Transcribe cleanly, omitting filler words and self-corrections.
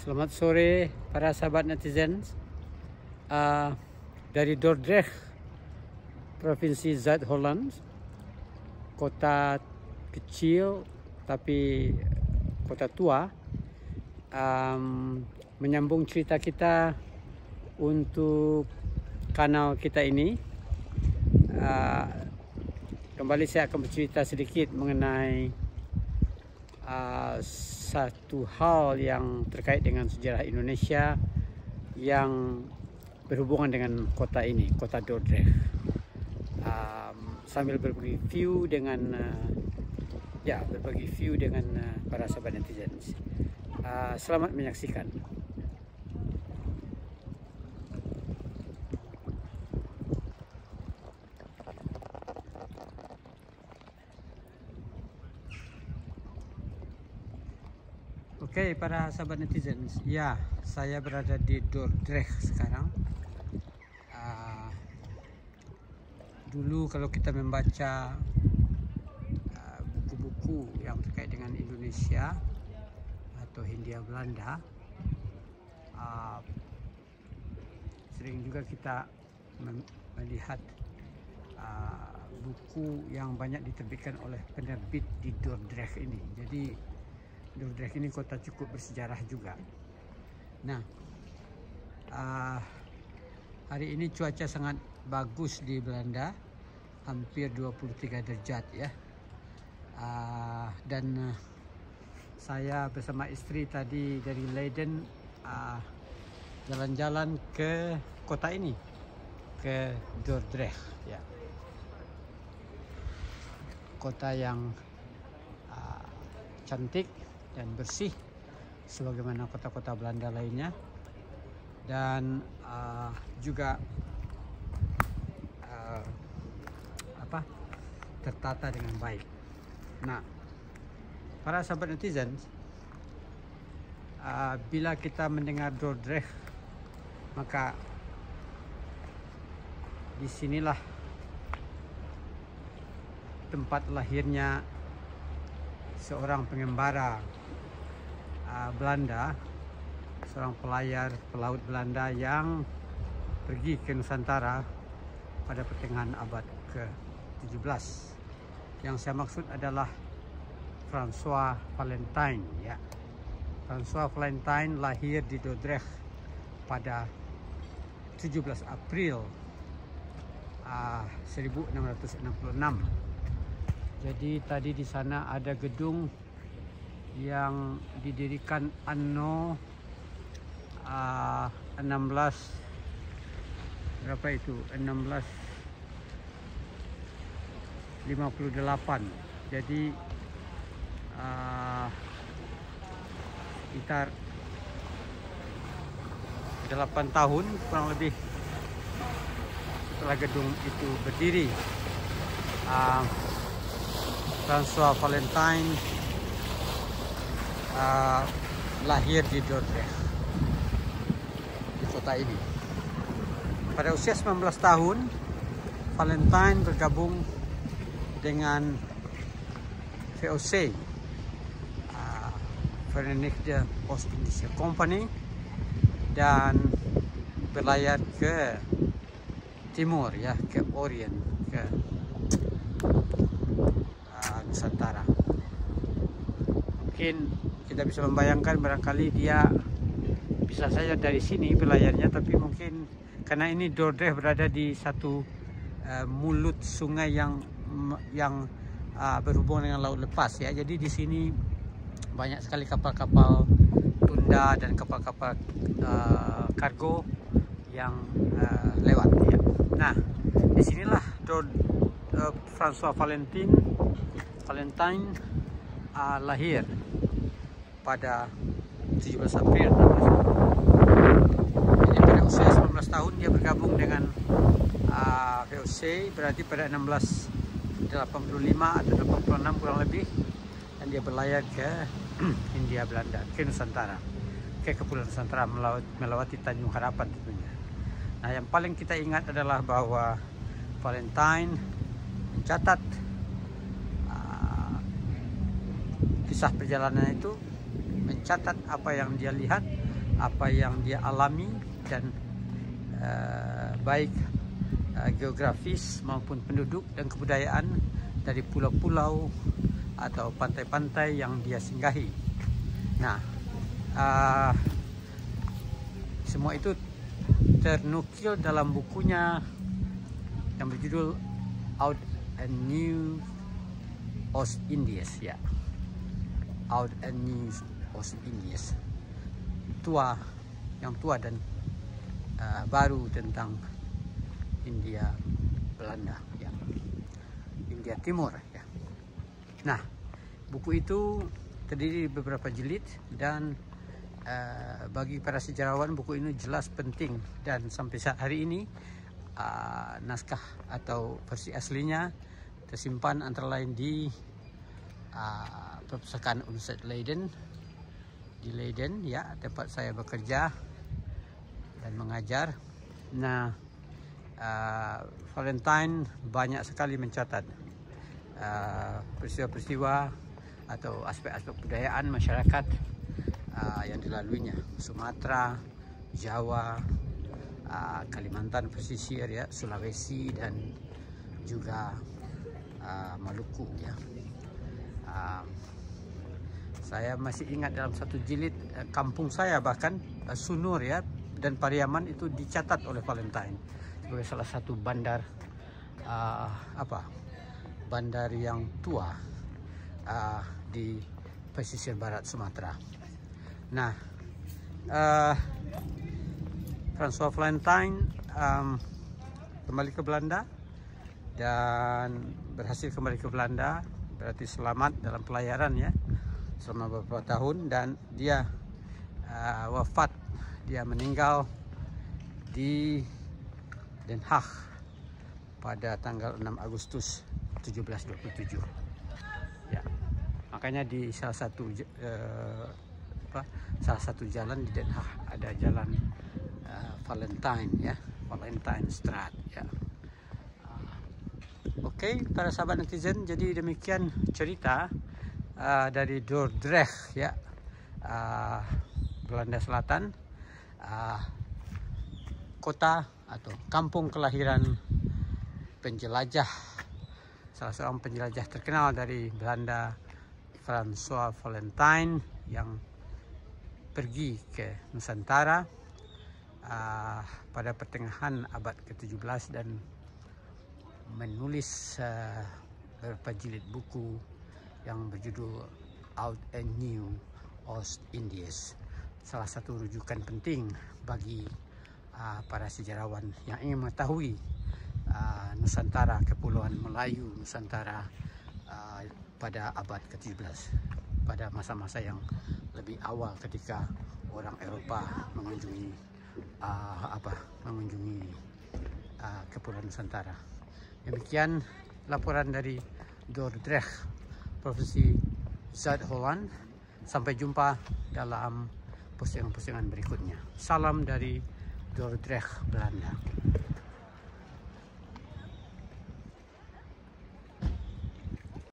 Selamat sore para sahabat netizen. Dari Dordrecht, Provinsi Zuid-Holland, kota kecil tapi kota tua, menyambung cerita kita untuk kanal kita ini. Kembali saya akan bercerita sedikit mengenai satu hal yang terkait dengan sejarah Indonesia yang berhubungan dengan kota ini, kota Dordrecht. Sambil berbagi view dengan para sahabat netizen. Selamat menyaksikan. Oke, para sahabat netizen, ya, saya berada di Dordrecht sekarang. Dulu kalau kita membaca buku-buku yang terkait dengan Indonesia atau Hindia Belanda, sering juga kita melihat buku yang banyak diterbitkan oleh penerbit di Dordrecht ini. Jadi Dordrecht ini kota cukup bersejarah juga. Nah, hari ini cuaca sangat bagus di Belanda, hampir 23 derajat ya. Dan saya bersama istri tadi dari Leiden jalan-jalan ke kota ini, ke Dordrecht ya. Kota yang cantik dan bersih sebagaimana kota-kota Belanda lainnya, dan juga tertata dengan baik. Nah, para sahabat netizen, bila kita mendengar Dordrecht, maka disinilah tempat lahirnya seorang pengembara Belanda, seorang pelaut Belanda yang pergi ke Nusantara pada pertengahan abad ke-17. Yang saya maksud adalah François Valentine ya. François Valentine lahir di Dordrecht pada 17 April 1666. Jadi tadi di sana ada gedung yang didirikan anno 1658. Jadi sekitar 8 tahun kurang lebih setelah gedung itu berdiri. François Valentine lahir di Dordrecht, di kota ini. Pada usia 19 tahun, Valentine bergabung dengan VOC, Verenigde Oost-Indische Compagnie, dan berlayar ke timur ya, ke Orient, ke Nusantara. Mungkin kita bisa membayangkan barangkali dia bisa saja dari sini berlayarnya, tapi mungkin karena ini Dordrecht berada di satu mulut sungai yang berhubungan dengan laut lepas ya. Jadi di sini banyak sekali kapal-kapal tunda dan kapal-kapal kargo yang lewat ya. Nah, disinilah François Valentine lahir pada 17 April 16. Jadi pada usia 19 tahun dia bergabung dengan VOC, berarti pada 1685 atau 86 kurang lebih, dan dia berlayar ke Hindia Belanda, ke Nusantara, ke Kepulauan Nusantara, melewati Tanjung Harapan tentunya. Nah, yang paling kita ingat adalah bahwa Valentine mencatat kisah perjalanan itu, mencatat apa yang dia lihat, apa yang dia alami dan baik geografis maupun penduduk dan kebudayaan dari pulau-pulau atau pantai-pantai yang dia singgahi. Nah, semua itu ternukil dalam bukunya yang berjudul Old and New Ostindies, ya. Old and New Ostindies, yang tua dan baru tentang India Belanda, ya. India Timur, ya. Nah, buku itu terdiri beberapa jilid dan bagi para sejarawan buku ini jelas penting, dan sampai saat hari ini naskah atau versi aslinya tersimpan antara lain di perpustakaan Universitas Leiden di Leiden, ya, tempat saya bekerja dan mengajar. Nah, Valentine banyak sekali mencatat peristiwa-peristiwa atau aspek-aspek budayaan masyarakat yang dilaluinya. Sumatera, Jawa, Kalimantan pesisir, ya, Sulawesi, dan juga Maluku, ya. Saya masih ingat dalam satu jilid kampung saya, bahkan Sunur, ya, dan Pariaman itu dicatat oleh Valentine sebagai salah satu bandar bandar yang tua di pesisir barat Sumatera. Nah, François Valentine kembali ke Belanda dan berhasil kembali ke Belanda, berarti selamat dalam pelayaran, ya, selama beberapa tahun, dan dia wafat, dia meninggal di Den Haag pada tanggal 6 Agustus 1727. Ya, makanya di salah satu jalan di Den Haag ada jalan Valentine, ya, Valentine Straat, ya. Oke, para sahabat netizen, jadi demikian cerita dari Dordrecht, ya, Belanda Selatan, kota atau kampung kelahiran penjelajah, salah seorang penjelajah terkenal dari Belanda, François Valentine, yang pergi ke Nusantara pada pertengahan abad ke-17 dan menulis beberapa jilid buku yang berjudul Old and New Ostindies, salah satu rujukan penting bagi para sejarawan yang ingin mengetahui Nusantara, Kepulauan Melayu Nusantara pada abad ke-17, pada masa-masa yang lebih awal ketika orang Eropa mengunjungi Kepulauan Nusantara. Demikian laporan dari Dordrecht, Provinsi Zuid-Holland. Sampai jumpa dalam postingan-postingan berikutnya. Salam dari Dordrecht, Belanda.